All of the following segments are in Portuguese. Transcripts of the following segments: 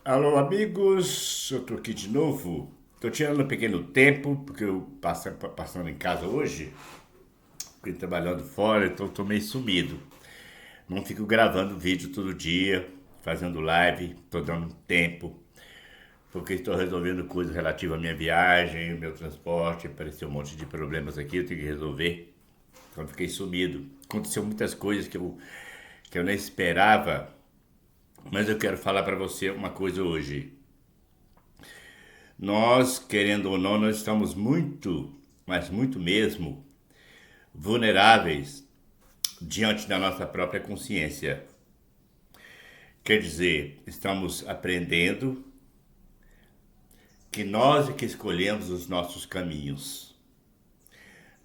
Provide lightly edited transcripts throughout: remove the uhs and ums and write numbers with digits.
Alô, amigos, eu tô aqui de novo. Tô tirando um pequeno tempo, porque eu passando em casa hoje, fui trabalhando fora, então tô meio sumido. Não fico gravando vídeo todo dia, fazendo live, tô dando tempo, porque estou resolvendo coisas relativas à minha viagem, ao meu transporte, apareceu um monte de problemas aqui, eu tenho que resolver. Então fiquei sumido. Aconteceu muitas coisas que eu nem esperava, mas eu quero falar para você uma coisa hoje. Nós, querendo ou não, nós estamos muito, mas muito mesmo, vulneráveis diante da nossa própria consciência. Quer dizer, estamos aprendendo que nós é que escolhemos os nossos caminhos.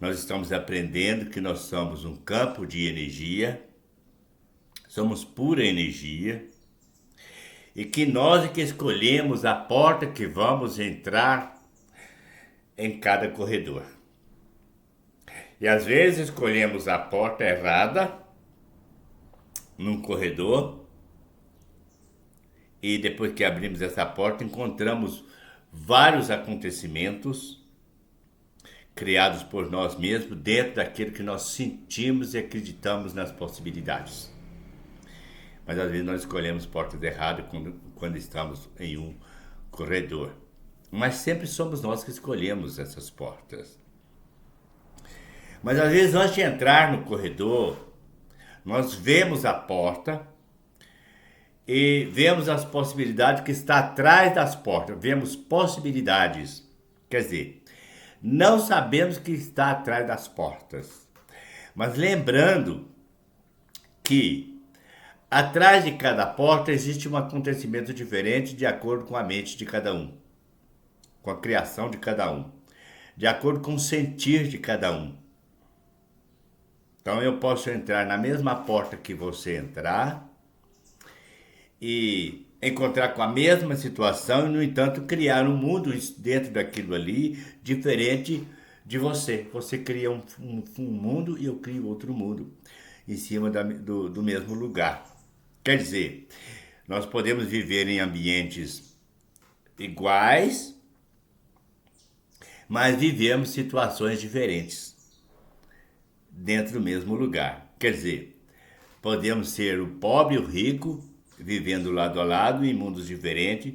Nós estamos aprendendo que nós somos um campo de energia, somos pura energia, e que nós é que escolhemos a porta que vamos entrar em cada corredor. E às vezes escolhemos a porta errada num corredor e depois que abrimos essa porta encontramos vários acontecimentos criados por nós mesmos dentro daquilo que nós sentimos e acreditamos nas possibilidades. Mas às vezes nós escolhemos portas erradas quando estamos em um corredor. Mas sempre somos nós que escolhemos essas portas. Mas às vezes antes de entrar no corredor, nós vemos a porta e vemos as possibilidades que está atrás das portas. Vemos possibilidades. Quer dizer, não sabemos o que está atrás das portas. Mas lembrando que atrás de cada porta existe um acontecimento diferente de acordo com a mente de cada um, com a criação de cada um, de acordo com o sentir de cada um. Então eu posso entrar na mesma porta que você entrar e encontrar com a mesma situação e, no entanto, criar um mundo dentro daquilo ali diferente de você. Você cria um mundo e eu crio outro mundo em cima do mesmo lugar. Quer dizer, nós podemos viver em ambientes iguais, mas vivemos situações diferentes dentro do mesmo lugar. Quer dizer, podemos ser o pobre e o rico, vivendo lado a lado em mundos diferentes,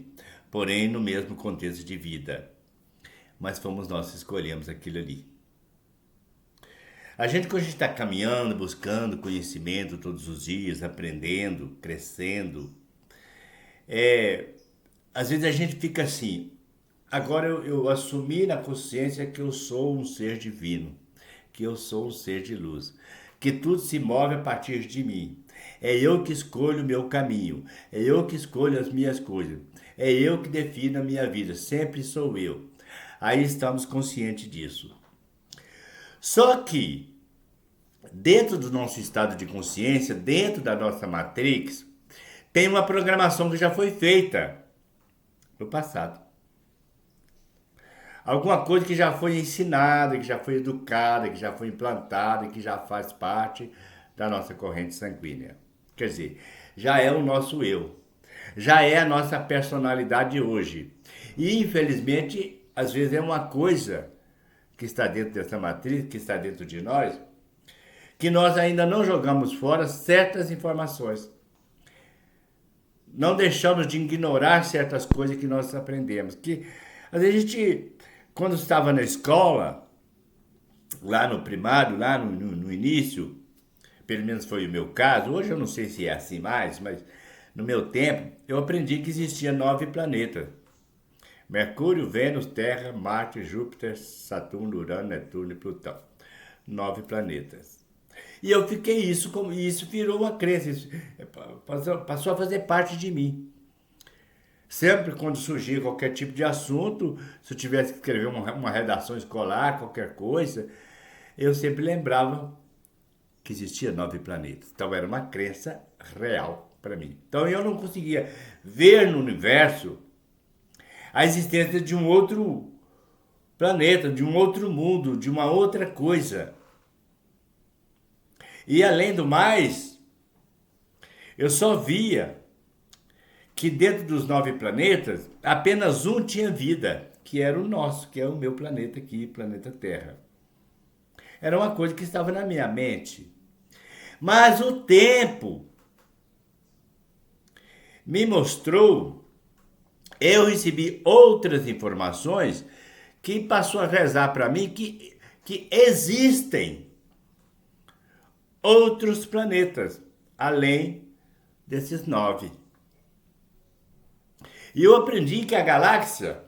porém no mesmo contexto de vida. Mas fomos nós que escolhemos aquilo ali. Quando a gente está caminhando, buscando conhecimento todos os dias, aprendendo, crescendo, às vezes a gente fica assim, agora eu assumi na consciência que eu sou um ser divino, que eu sou um ser de luz, que tudo se move a partir de mim. É eu que escolho o meu caminho, é eu que escolho as minhas coisas, é eu que defino a minha vida, sempre sou eu. Aí estamos conscientes disso. Só que, dentro do nosso estado de consciência, dentro da nossa matrix, tem uma programação que já foi feita no passado. Alguma coisa que já foi ensinada, que já foi educada, que já foi implantada, que já faz parte da nossa corrente sanguínea. Quer dizer, já é o nosso eu. Já é a nossa personalidade hoje. E, infelizmente, às vezes é uma coisa que está dentro dessa matriz, que está dentro de nós, que nós ainda não jogamos fora certas informações. Não deixamos de ignorar certas coisas que nós aprendemos. Que às vezes a gente, quando estava na escola, lá no primário, lá no início, pelo menos foi o meu caso, hoje eu não sei se é assim mais, mas no meu tempo eu aprendi que existia 9 planetas. Mercúrio, Vênus, Terra, Marte, Júpiter, Saturno, Urano, Netuno e Plutão. 9 planetas. E eu fiquei isso virou uma crença, passou a fazer parte de mim. Sempre quando surgia qualquer tipo de assunto, se eu tivesse que escrever uma redação escolar, qualquer coisa, eu sempre lembrava que existia 9 planetas. Então era uma crença real para mim. Então eu não conseguia ver no universo a existência de um outro planeta, de um outro mundo, de uma outra coisa. E além do mais, eu só via que dentro dos 9 planetas, apenas um tinha vida, que era o nosso, que é o meu planeta aqui, planeta Terra. Era uma coisa que estava na minha mente. Mas o tempo me mostrou, eu recebi outras informações que passou a rezar para mim que existem outros planetas, além desses 9. E eu aprendi que a galáxia,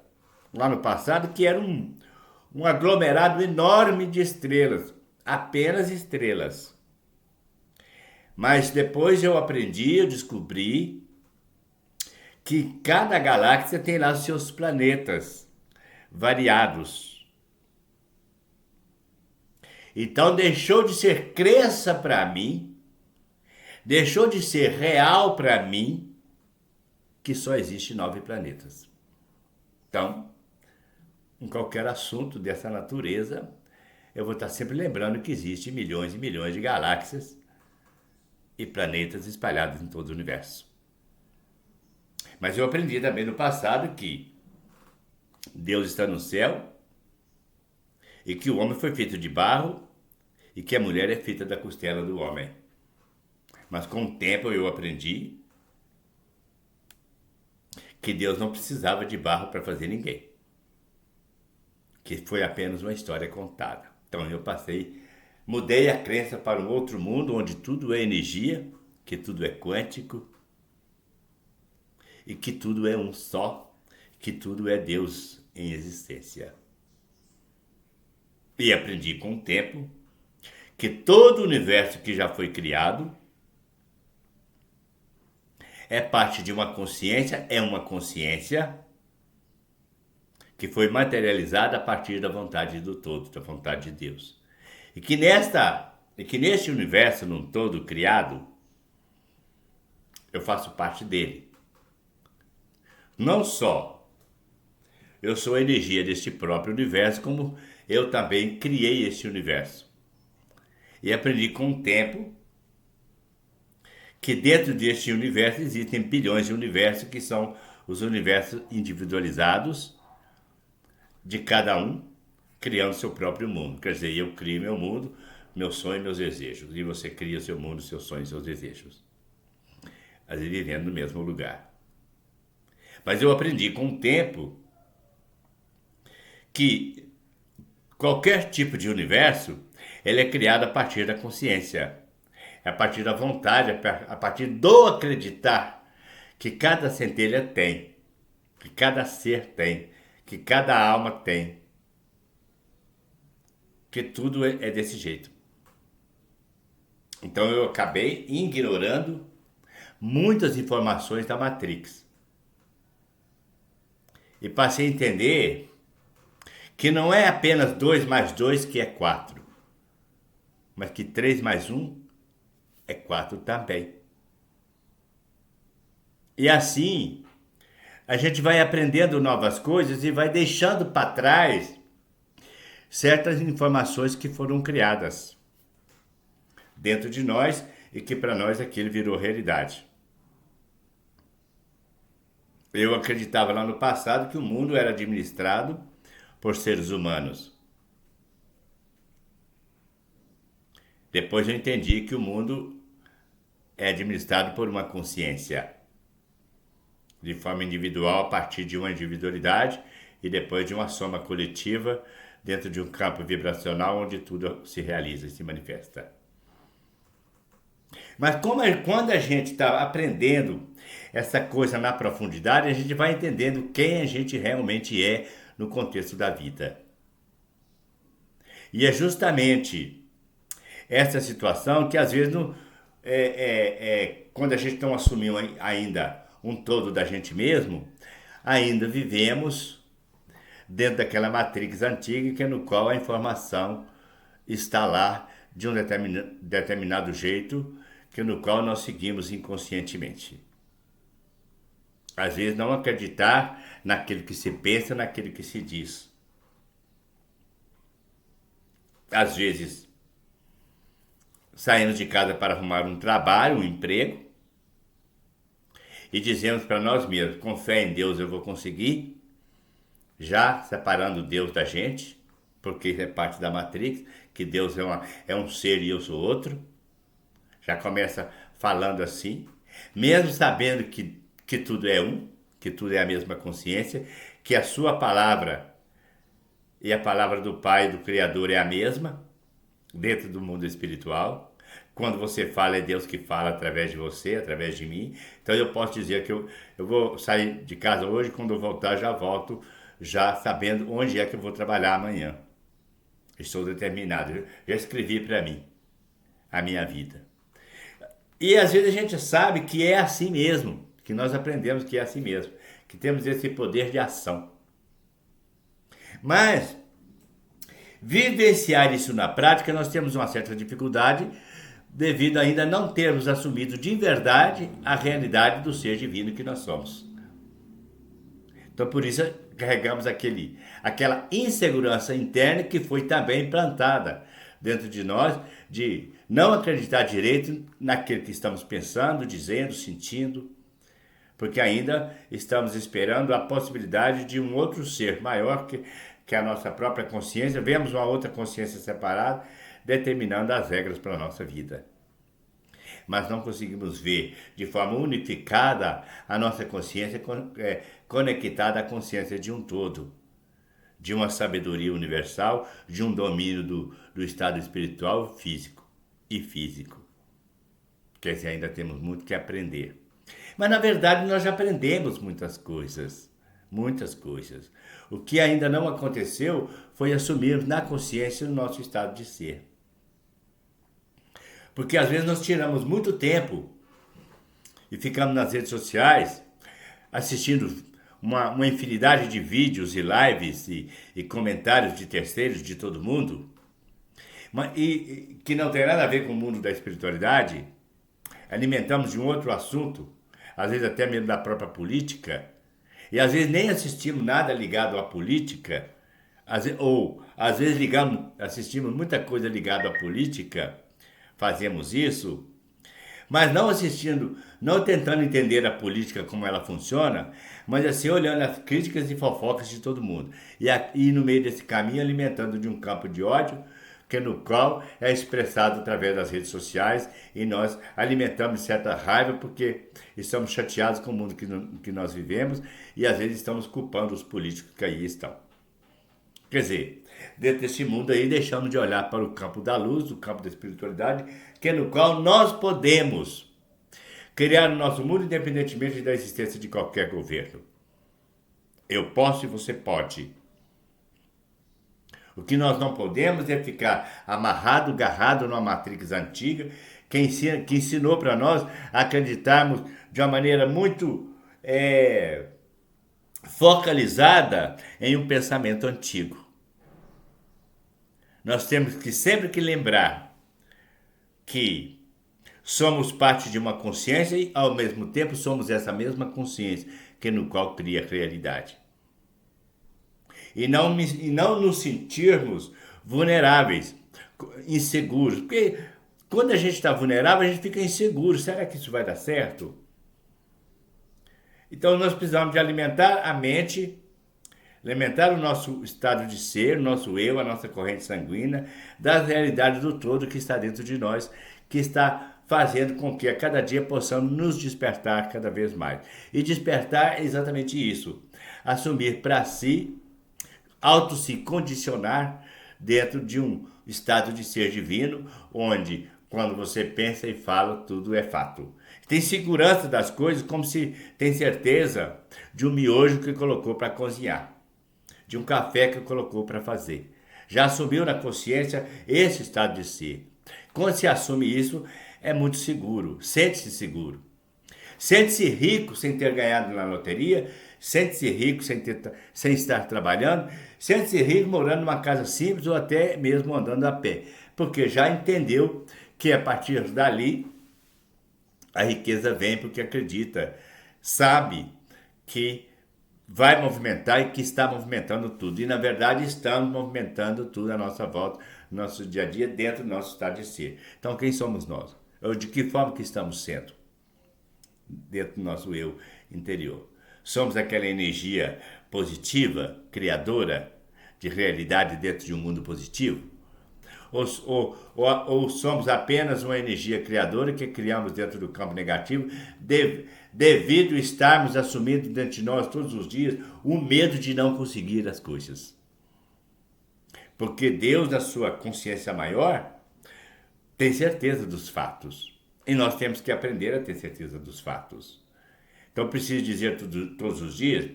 lá no passado, que era um aglomerado enorme de estrelas, apenas estrelas. Mas depois eu descobri que cada galáxia tem lá seus planetas variados. Então deixou de ser crença para mim, deixou de ser real para mim, que só existe 9 planetas. Então, em qualquer assunto dessa natureza, eu vou estar sempre lembrando que existem milhões e milhões de galáxias e planetas espalhados em todo o universo. Mas eu aprendi também no passado que Deus está no céu e que o homem foi feito de barro e que a mulher é feita da costela do homem. Mas com o tempo eu aprendi que Deus não precisava de barro para fazer ninguém. Que foi apenas uma história contada. Então eu mudei a crença para um outro mundo onde tudo é energia, que tudo é quântico e que tudo é um só, que tudo é Deus em existência. E aprendi com o tempo que todo o universo que já foi criado é parte de uma consciência, é uma consciência que foi materializada a partir da vontade do todo, da vontade de Deus. E que neste universo num todo criado, eu faço parte dele. Não só eu sou a energia deste próprio universo, como eu também criei este universo. E aprendi com o tempo que dentro deste universo existem bilhões de universos que são os universos individualizados de cada um, criando seu próprio mundo. Quer dizer, eu crio meu mundo, meu sonho e meus desejos. E você cria seu mundo, seus sonhos e seus desejos. Às vezes vivendo no mesmo lugar. Mas eu aprendi com o tempo que qualquer tipo de universo, ele é criado a partir da consciência. É a partir da vontade, a partir do acreditar que cada centelha tem, que cada ser tem, que cada alma tem, que tudo é desse jeito. Então eu acabei ignorando muitas informações da Matrix. E passei a entender que não é apenas 2 mais 2 que é 4, mas que 3 mais 1 é 4 também. E assim, a gente vai aprendendo novas coisas e vai deixando para trás certas informações que foram criadas dentro de nós e que para nós aquilo virou realidade. Eu acreditava lá no passado que o mundo era administrado por seres humanos. Depois eu entendi que o mundo é administrado por uma consciência, de forma individual, a partir de uma individualidade e depois de uma soma coletiva dentro de um campo vibracional onde tudo se realiza e se manifesta. Mas quando a gente está aprendendo essa coisa na profundidade, a gente vai entendendo quem a gente realmente é no contexto da vida. E é justamente essa situação que às vezes quando a gente não assumiu ainda um todo da gente mesmo, ainda vivemos dentro daquela matrix antiga que é no qual a informação está lá de um determinado jeito, que no qual nós seguimos inconscientemente. Às vezes não acreditar naquilo que se pensa, naquilo que se diz. Às vezes saímos de casa para arrumar um trabalho, um emprego, e dizemos para nós mesmos, com fé em Deus eu vou conseguir, já separando Deus da gente, porque é parte da Matrix, que Deus é um ser e eu sou outro, já começa falando assim, mesmo sabendo que tudo é um, que tudo é a mesma consciência, que a sua palavra e a palavra do Pai, do Criador, é a mesma, dentro do mundo espiritual. Quando você fala, é Deus que fala através de você, através de mim. Então eu posso dizer que eu vou sair de casa hoje, quando eu voltar já volto, já sabendo onde é que eu vou trabalhar amanhã. Estou determinado, já escrevi para mim a minha vida. E às vezes a gente sabe que é assim mesmo, que nós aprendemos que é assim mesmo, que temos esse poder de ação. Mas vivenciar isso na prática, nós temos uma certa dificuldade devido a ainda não termos assumido de verdade a realidade do ser divino que nós somos. Então por isso carregamos aquela insegurança interna que foi também implantada dentro de nós, de não acreditar direito naquilo que estamos pensando, dizendo, sentindo, porque ainda estamos esperando a possibilidade de um outro ser maior que a nossa própria consciência, vemos uma outra consciência separada, determinando as regras para a nossa vida. Mas não conseguimos ver de forma unificada a nossa consciência conectada à consciência de um todo, de uma sabedoria universal, de um domínio do estado espiritual, físico e físico. Quer dizer, ainda temos muito que aprender. Mas na verdade nós já aprendemos muitas coisas. Muitas coisas. O que ainda não aconteceu foi assumir na consciência o nosso estado de ser. Porque às vezes nós tiramos muito tempo e ficamos nas redes sociais assistindo uma infinidade de vídeos e lives e comentários de terceiros, de todo mundo, e que não tem nada a ver com o mundo da espiritualidade. Alimentamos de um outro assunto, às vezes até mesmo da própria política, e às vezes nem assistimos nada ligado à política, às vezes assistimos muita coisa ligada à política, fazemos isso, mas não assistindo, não tentando entender a política como ela funciona, mas assim olhando as críticas e fofocas de todo mundo. E no meio desse caminho alimentando de um campo de ódio, que no qual é expressado através das redes sociais, e nós alimentamos certa raiva porque estamos chateados com o mundo que nós vivemos e às vezes estamos culpando os políticos que aí estão. Quer dizer, dentro desse mundo aí deixamos de olhar para o campo da luz, do campo da espiritualidade, que no qual nós podemos criar o nosso mundo independentemente da existência de qualquer governo. Eu posso e você pode. O que nós não podemos é ficar amarrado, agarrado numa matrix antiga que ensinou para nós a acreditarmos de uma maneira muito focalizada em um pensamento antigo. Nós temos que sempre que lembrar que somos parte de uma consciência e ao mesmo tempo somos essa mesma consciência que no qual cria a realidade. E não nos sentirmos vulneráveis, inseguros. Porque quando a gente está vulnerável, a gente fica inseguro. Será que isso vai dar certo? Então nós precisamos de alimentar a mente, alimentar o nosso estado de ser, o nosso eu, a nossa corrente sanguínea, das realidades do todo que está dentro de nós, que está fazendo com que a cada dia possamos nos despertar cada vez mais. E despertar é exatamente isso, assumir para si, se condicionar dentro de um estado de ser divino, onde quando você pensa e fala, tudo é fato. Tem segurança das coisas como se tem certeza de um miojo que colocou para cozinhar, de um café que colocou para fazer. Já assumiu na consciência esse estado de ser. Quando se assume isso, é muito seguro, sente-se seguro. Sente-se rico sem ter ganhado na loteria, sente-se rico sem estar trabalhando, sente-se rico morando numa casa simples ou até mesmo andando a pé, porque já entendeu que a partir dali a riqueza vem porque acredita, sabe que vai movimentar e que está movimentando tudo. E na verdade estamos movimentando tudo à nossa volta, no nosso dia a dia, dentro do nosso estado de ser. Então quem somos nós? Ou de que forma que estamos sendo? dentro do nosso eu interior. Somos aquela energia positiva, criadora de realidade dentro de um mundo positivo? Ou somos apenas uma energia criadora que criamos dentro do campo negativo devido a estarmos assumindo dentro de nós todos os dias o medo de não conseguir as coisas? Porque Deus, na sua consciência maior, tem certeza dos fatos. E nós temos que aprender a ter certeza dos fatos. Então eu preciso dizer todos os dias,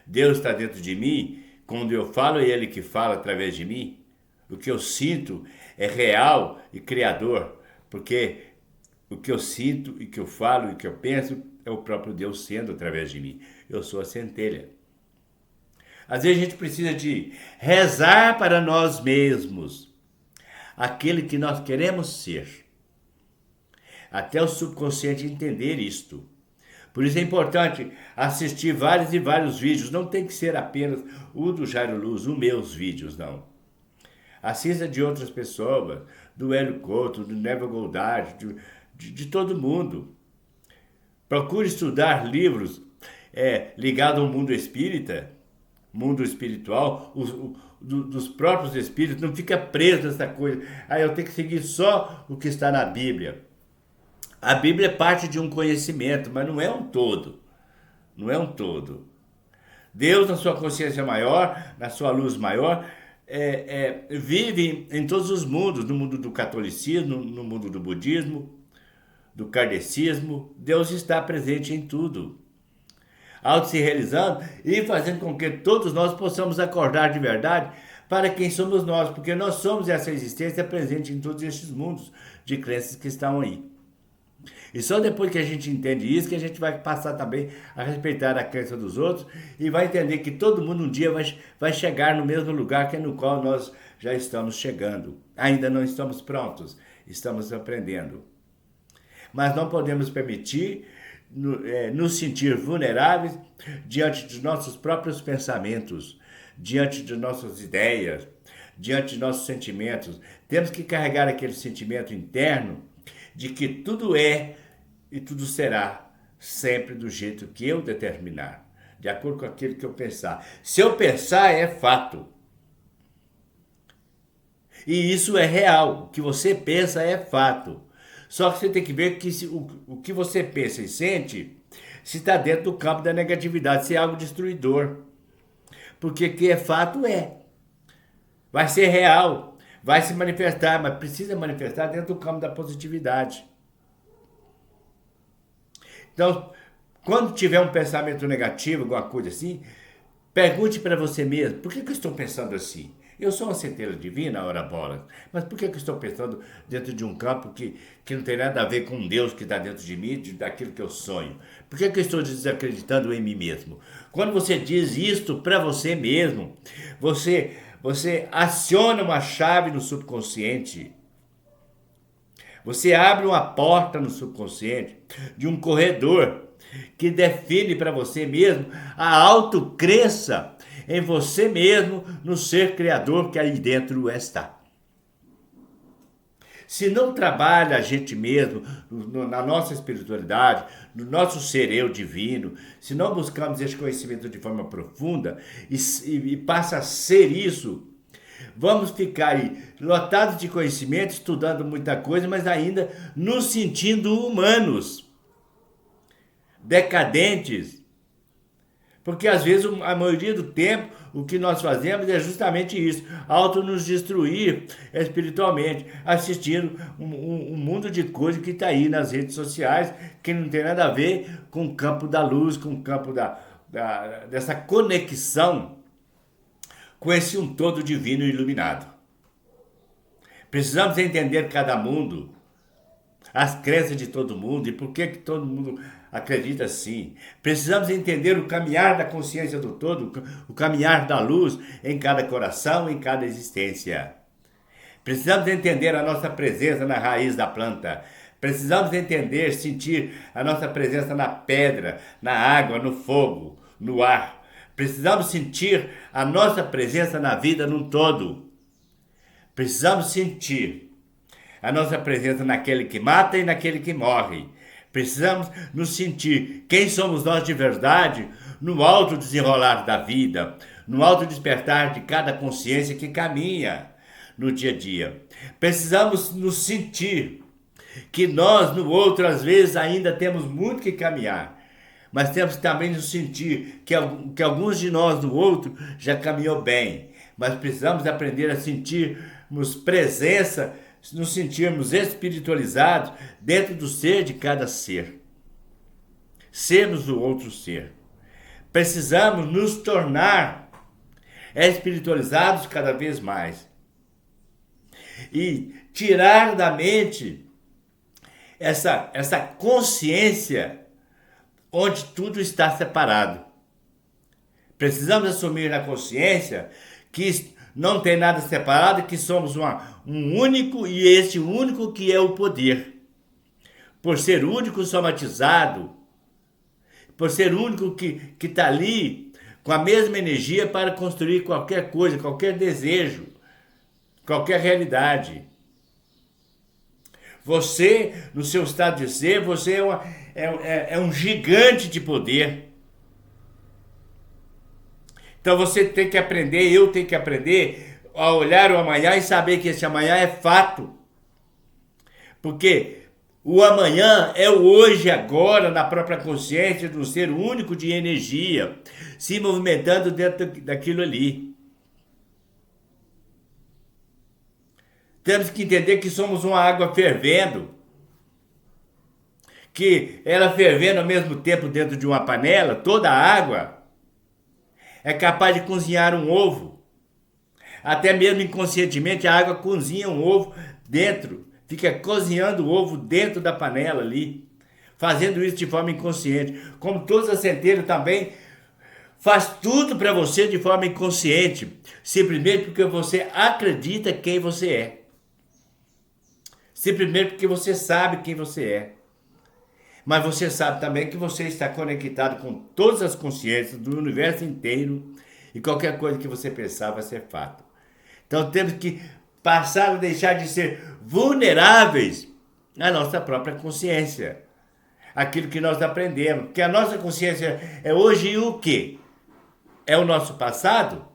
Deus está dentro de mim, quando eu falo é Ele que fala através de mim. O que eu sinto é real e criador, porque o que eu sinto e que eu falo e que eu penso é o próprio Deus sendo através de mim. Eu sou a centelha. Às vezes a gente precisa de rezar para nós mesmos, aquele que nós queremos ser. Até o subconsciente entender isto. Por isso é importante assistir vários e vários vídeos. Não tem que ser apenas o do Jairo Luz, os meus vídeos, não. Assista de outras pessoas, do Hélio Couto, do Neville Goddard, de todo mundo. Procure estudar livros ligados ao mundo espírita, mundo espiritual, dos próprios espíritos. Não fica preso nessa coisa. Eu tenho que seguir só o que está na Bíblia. A Bíblia é parte de um conhecimento, mas não é um todo. Não é um todo. Deus, na sua consciência maior, na sua luz maior, vive em todos os mundos, no mundo do catolicismo, no mundo do budismo, do kardecismo. Deus está presente em tudo, auto se realizando e fazendo com que todos nós possamos acordar de verdade para quem somos nós, porque nós somos essa existência presente em todos estes mundos de crenças que estão aí. E só depois que a gente entende isso, que a gente vai passar também a respeitar a crença dos outros e vai entender que todo mundo um dia vai chegar no mesmo lugar que é no qual nós já estamos chegando. Ainda não estamos prontos, estamos aprendendo. Mas não podemos permitir nos sentir vulneráveis diante de nossos próprios pensamentos, diante de nossas ideias, diante de nossos sentimentos. Temos que carregar aquele sentimento interno de que tudo é e tudo será sempre do jeito que eu determinar, de acordo com aquilo que eu pensar. Se eu pensar, é fato. E isso é real. O que você pensa é fato. Só que você tem que ver que o que você pensa e sente se está dentro do campo da negatividade, se é algo destruidor. Porque o que é fato é. Vai ser real. Vai se manifestar, mas precisa manifestar dentro do campo da positividade. Então, quando tiver um pensamento negativo, alguma coisa assim, pergunte para você mesmo, por que eu estou pensando assim? Eu sou uma centelha divina, ora bola, mas por que eu estou pensando dentro de um campo que não tem nada a ver com Deus que está dentro de mim, daquilo que eu sonho? Por que eu estou desacreditando em mim mesmo? Quando você diz isto para você mesmo, você aciona uma chave no subconsciente. Você abre uma porta no subconsciente de um corredor que define para você mesmo a autocrença em você mesmo, no ser criador que aí dentro está. Se não trabalha a gente mesmo, na nossa espiritualidade, no nosso ser eu divino, se não buscamos esse conhecimento de forma profunda e passa a ser isso, vamos ficar aí lotados de conhecimento, estudando muita coisa, mas ainda nos sentindo humanos, decadentes. Porque às vezes, a maioria do tempo, o que nós fazemos é justamente isso, nos destruir espiritualmente, assistindo um mundo de coisas que está aí nas redes sociais, que não tem nada a ver com o campo da luz, com o campo dessa conexão com esse um todo divino e iluminado. Precisamos entender cada mundo, as crenças de todo mundo e por que todo mundo acredita assim. Precisamos entender o caminhar da consciência do todo, o caminhar da luz em cada coração, em cada existência. Precisamos entender a nossa presença na raiz da planta. Precisamos entender, sentir a nossa presença na pedra, na água, no fogo, no ar. Precisamos sentir a nossa presença na vida num todo. Precisamos sentir a nossa presença naquele que mata e naquele que morre. Precisamos nos sentir quem somos nós de verdade no alto desenrolar da vida, no alto despertar de cada consciência que caminha no dia a dia. Precisamos nos sentir que nós no outro às vezes ainda temos muito que caminhar, mas temos que também nos sentir que alguns de nós no outro já caminhou bem, mas precisamos aprender a sentirmos presença, nos sentirmos espiritualizados dentro do ser de cada ser. Sermos o outro ser. Precisamos nos tornar espiritualizados cada vez mais. E tirar da mente essa consciência onde tudo está separado. Precisamos assumir na consciência que não tem nada separado, que somos um único, e esse único que é o poder. Por ser único somatizado, por ser único que está ali com a mesma energia para construir qualquer coisa, qualquer desejo, qualquer realidade. Você, no seu estado de ser, você é um gigante de poder. Então você tem que aprender, eu tenho que aprender a olhar o amanhã e saber que esse amanhã é fato. Porque o amanhã é o hoje, agora, na própria consciência do ser único de energia, se movimentando dentro daquilo ali. Temos que entender que somos uma água fervendo, que ela fervendo ao mesmo tempo dentro de uma panela, toda a água é capaz de cozinhar um ovo. Até mesmo inconscientemente a água cozinha um ovo dentro, fica cozinhando o ovo dentro da panela ali, fazendo isso de forma inconsciente. Como todas as centelhas também faz tudo para você de forma inconsciente, simplesmente porque você acredita quem você é. Simplesmente porque você sabe quem você é. Mas você sabe também que você está conectado com todas as consciências do universo inteiro e qualquer coisa que você pensar vai ser fato. Então temos que passar a deixar de ser vulneráveis à nossa própria consciência. Aquilo que nós aprendemos. Porque a nossa consciência é hoje e o quê? É o nosso passado?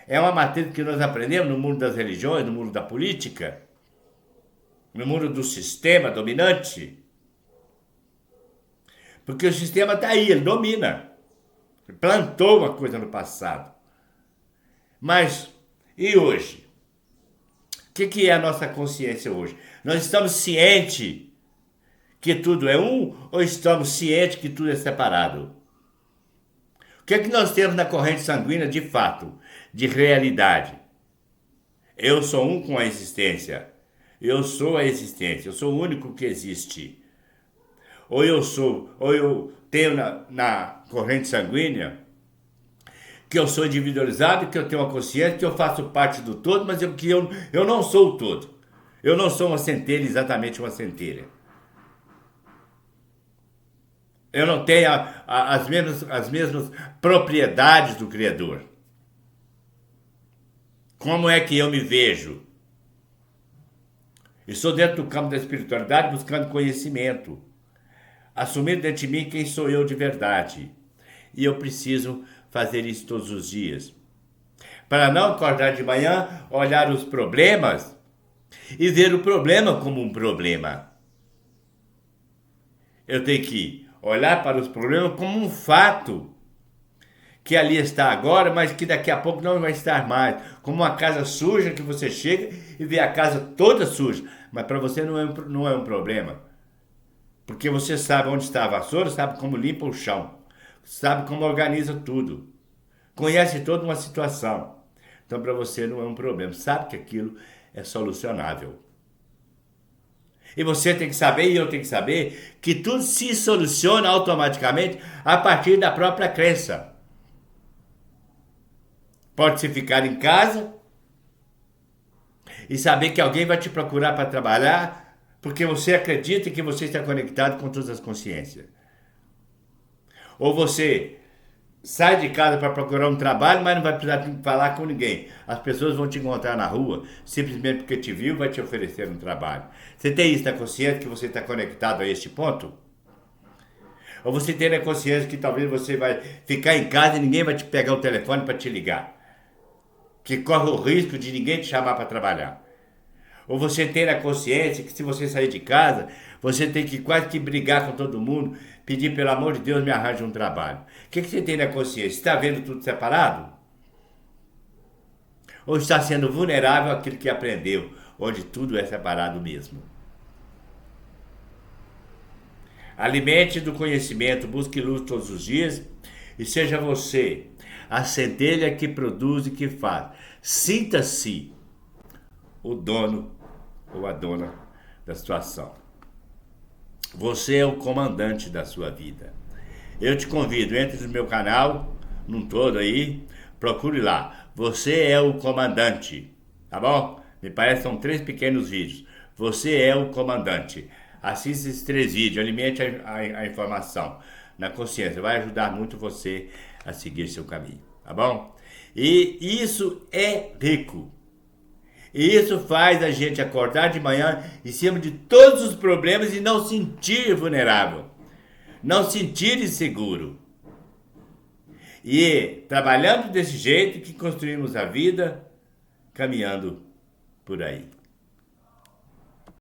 É uma matriz que nós aprendemos no mundo das religiões, no mundo da política, no mundo do sistema dominante. Porque o sistema está aí, ele domina. Ele plantou uma coisa no passado. Mas, e hoje? O que é a nossa consciência hoje? Nós estamos cientes que tudo é um ou estamos cientes que tudo é separado? O que nós temos na corrente sanguínea de fato, de realidade? Eu sou um com a existência. Eu sou a existência, eu sou o único que existe. Ou eu tenho na corrente sanguínea que eu sou individualizado, que eu tenho uma consciência, que eu faço parte do todo, mas que eu não sou o todo. Eu não sou uma centelha, exatamente uma centelha. Eu não tenho as mesmas propriedades do Criador. Como é que eu me vejo? Estou dentro do campo da espiritualidade buscando conhecimento. Assumir dentro de mim quem sou eu de verdade. E eu preciso fazer isso todos os dias. Para não acordar de manhã, olhar os problemas e ver o problema como um problema. Eu tenho que olhar para os problemas como um fato que ali está agora, mas que daqui a pouco não vai estar mais. Como uma casa suja que você chega e vê a casa toda suja. Mas para você não é um problema. Porque você sabe onde está a vassoura, sabe como limpa o chão. Sabe como organiza tudo. Conhece toda uma situação. Então para você não é um problema. Sabe que aquilo é solucionável. E você tem que saber, e eu tenho que saber, que tudo se soluciona automaticamente a partir da própria crença. Pode-se ficar em casa e saber que alguém vai te procurar para trabalhar porque você acredita que você está conectado com todas as consciências. Ou você sai de casa para procurar um trabalho, mas não vai precisar falar com ninguém. As pessoas vão te encontrar na rua, simplesmente porque te viu, vai te oferecer um trabalho. Você tem isso na consciência que você está conectado a este ponto? Ou você tem na consciência que talvez você vai ficar em casa e ninguém vai te pegar o telefone para te ligar? Que corre o risco de ninguém te chamar para trabalhar? Ou você tem na consciência que se você sair de casa, você tem que quase que brigar com todo mundo, pedir pelo amor de Deus me arranje um trabalho? O que você tem na consciência? Está vendo tudo separado? Ou está sendo vulnerável àquilo que aprendeu, onde tudo é separado mesmo? Alimente do conhecimento, busque luz todos os dias e seja você a centelha que produz e que faz. Sinta-se o dono ou a dona da situação. Você é o comandante da sua vida. Eu te convido, entre no meu canal, num todo aí, procure lá. Você é o comandante, tá bom? Me parece que são 3 pequenos vídeos. Você é o comandante. Assista esses 3 vídeos, alimente a informação na consciência. Vai ajudar muito você a seguir seu caminho, tá bom? E isso é rico. E isso faz a gente acordar de manhã em cima de todos os problemas e não sentir vulnerável, não sentir inseguro. E trabalhando desse jeito que construímos a vida, caminhando por aí.